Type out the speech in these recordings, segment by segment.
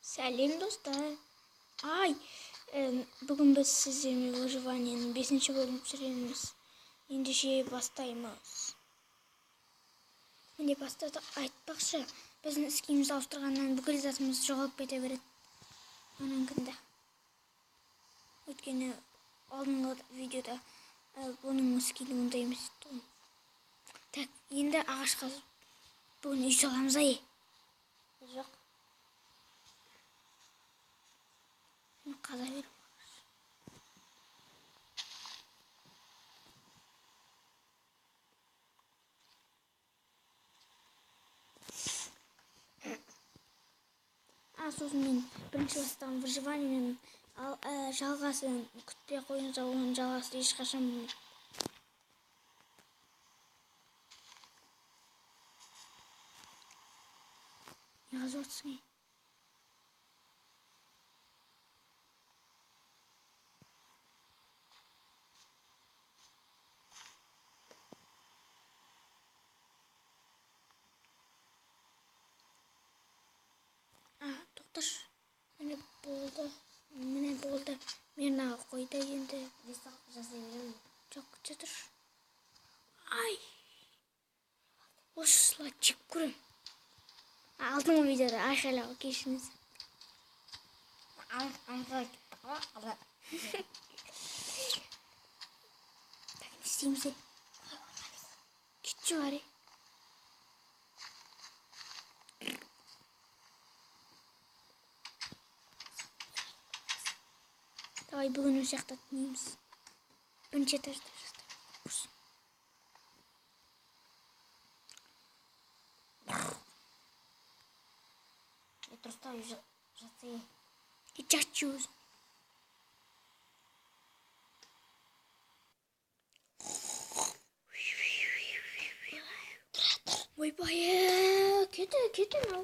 Сәлем достар. Бүгін біз сіздермен выживаниенің 5-ші бөлімін түсіреміз. Ендеше бастаймыз. Міне бастады айтпақшы, біздің ісімізді ауыстырғаннан бүкіл затымыз жоғалып кете береді. Оның күнде. Өйткені алдыңғы видеода бұның ісімі ондай емес еді. Так, енді ағашқа бүгін үй саламыз ай. Жоқ. Қаза беріп. Сосын мен бірінші бастаған выживаниенің жалғасын күтпей қойыңыздар, оның жалғасы ешқашан болмайды. Не жазып отырсың? Тоқташы. Міне болды. Мен қойды енді. Жасай беремін. Жоқ, күте тұр. Ай. Осы слайд чек көрем. Алдыңғы видеода айқайлауға кешіріңіз. Так, не істейміз. Кетші бар. Давай бүгін осы жақта түнейміз. Бірінші этажда жастар. Дұрыстау жасай. Жатшы өзің. Ойбай, кете мынау.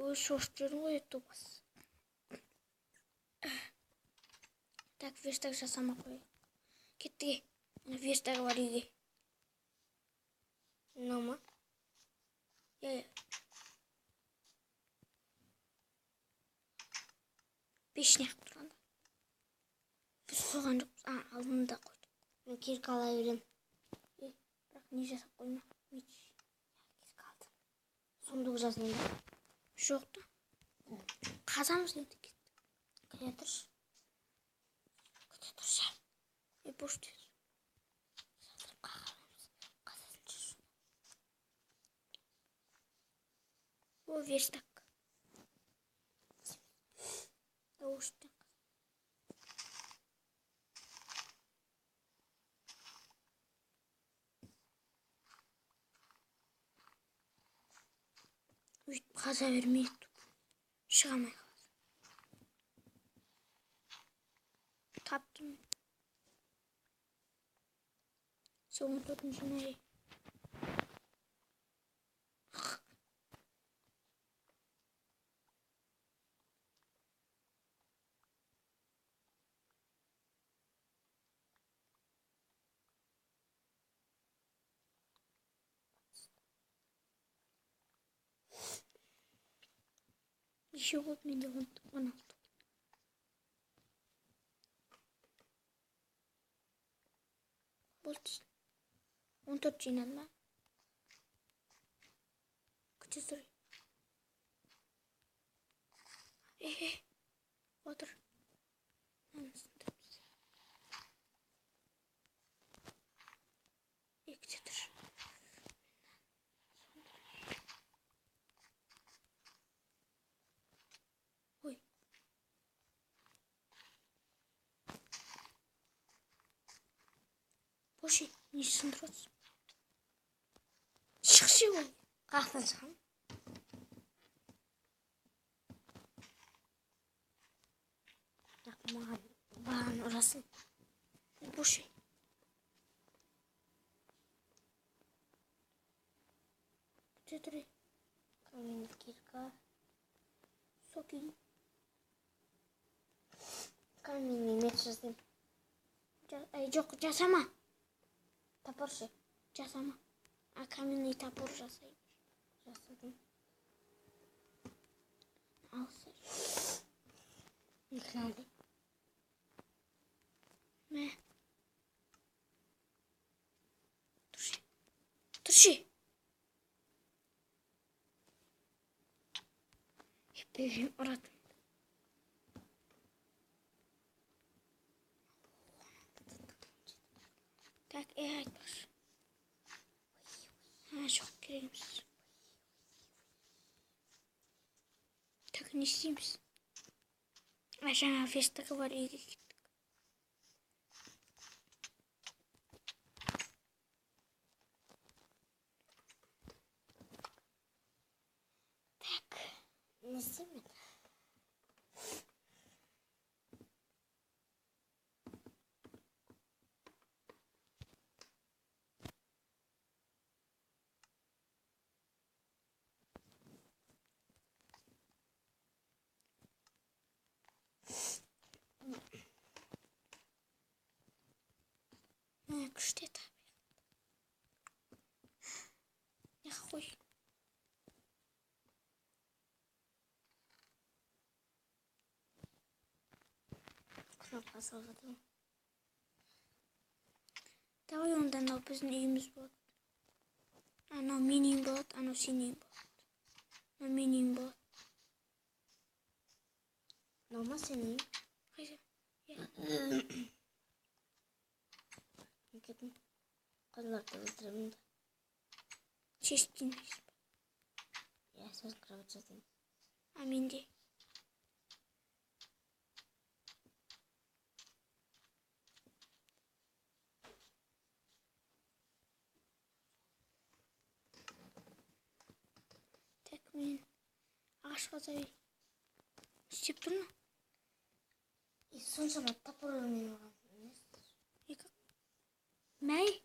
Ой, шошып жүрдің ғой, топас. Так, верстак жасамақ қой. Кетті. Верстак бар үйге. Мынау ма? Иә. Бешіне ақ тұрғанда. Біз қойған жоқпыз. Алдында қойдық. Мен кирка ала берем. Бірақ не жасап қойма. Кирка алдым. Сундук жасайын ба? Жоқ та. Қазамыз енді кетті. Күте тұршы. Күте тұршы. Бош деді. Сатырып қағарамыз. Қазасын жүрші. О, верстак. Оштың. Өйтіп қаза бермейді. Шығамай қалады. Таптым. Соңын төртінші нәре. Еще вот менде 16. Болды. 14 жинады ма? Күте тұр. Отыр. Күте тұр. Ой. Боши, не сындырасың? Шықшы ғой. Қақтан шығам. Маған ұрасың. Боши. Күте тұр. Каменный кирка. Сокин. Каменный меч жасайым. Жоқ, жасама. Топоршы. Жасама. Каменный топор жасай. Жасадым. Ал. Finalde. Ne? Dur. Dur. Hep evim aradım. Tak var. Ha çok girelimsiz. Takın istiyor musun? Aşağı hafif takı var iyi gittik. Tak. Nesi mi? Ha kuşta tabi. Ya koy. Knopka salladım. Давай ondan da bizim evimiz var. Ano mini bot, ano sini bot. Ano mini bot. Normal senin. Hayır. Ya. Gittim. Kadınlar da öldürüm de. Çeşitliyiz. Ya söz kıravatçasın. Amin de. Tekmin. Ağaç kazayı. İsteyip durma. Sonuçta tapır oynuyorum. Yıkak. Ney?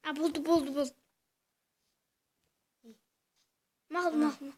Ha buldu. Mal.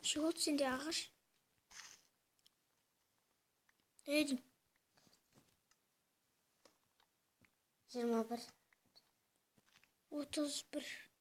Şey oldu şimdi ağaç. Dedim. 21. 31.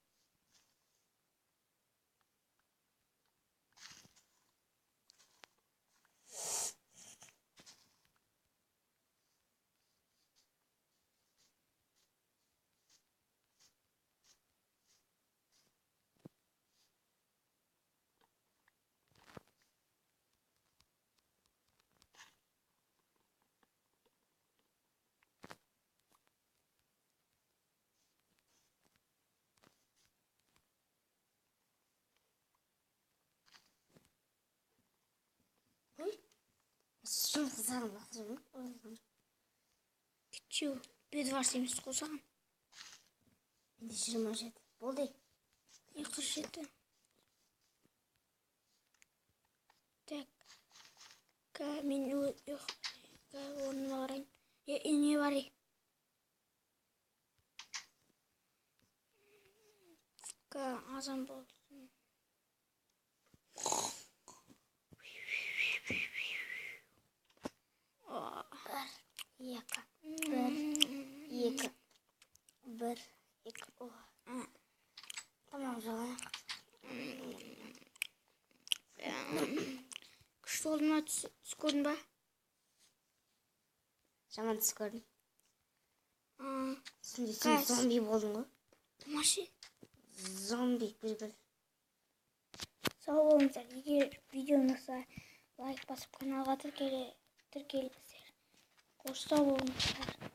Şunu kızarım lazım. Geçiyor. Bir varsayımız kozan. Dişirim aşet. Bol değil. Yakışıklı. Tak. Kamin yok. Kavun varın. Ya ini vari. Ka azam bol. Yaka. Yaka. Yaka. Oh. Tamam o zaman. Kışta olduğuna sıkıldın ba. Zaman sıkıyorum. Aa. Şimdi sen zombi buldun mu? Maşı. Zombi bir. сау болыңыздар. Егер видео ұнаса, лайк басып каналға тіркеліңіздер. Қош сау болыңыздар.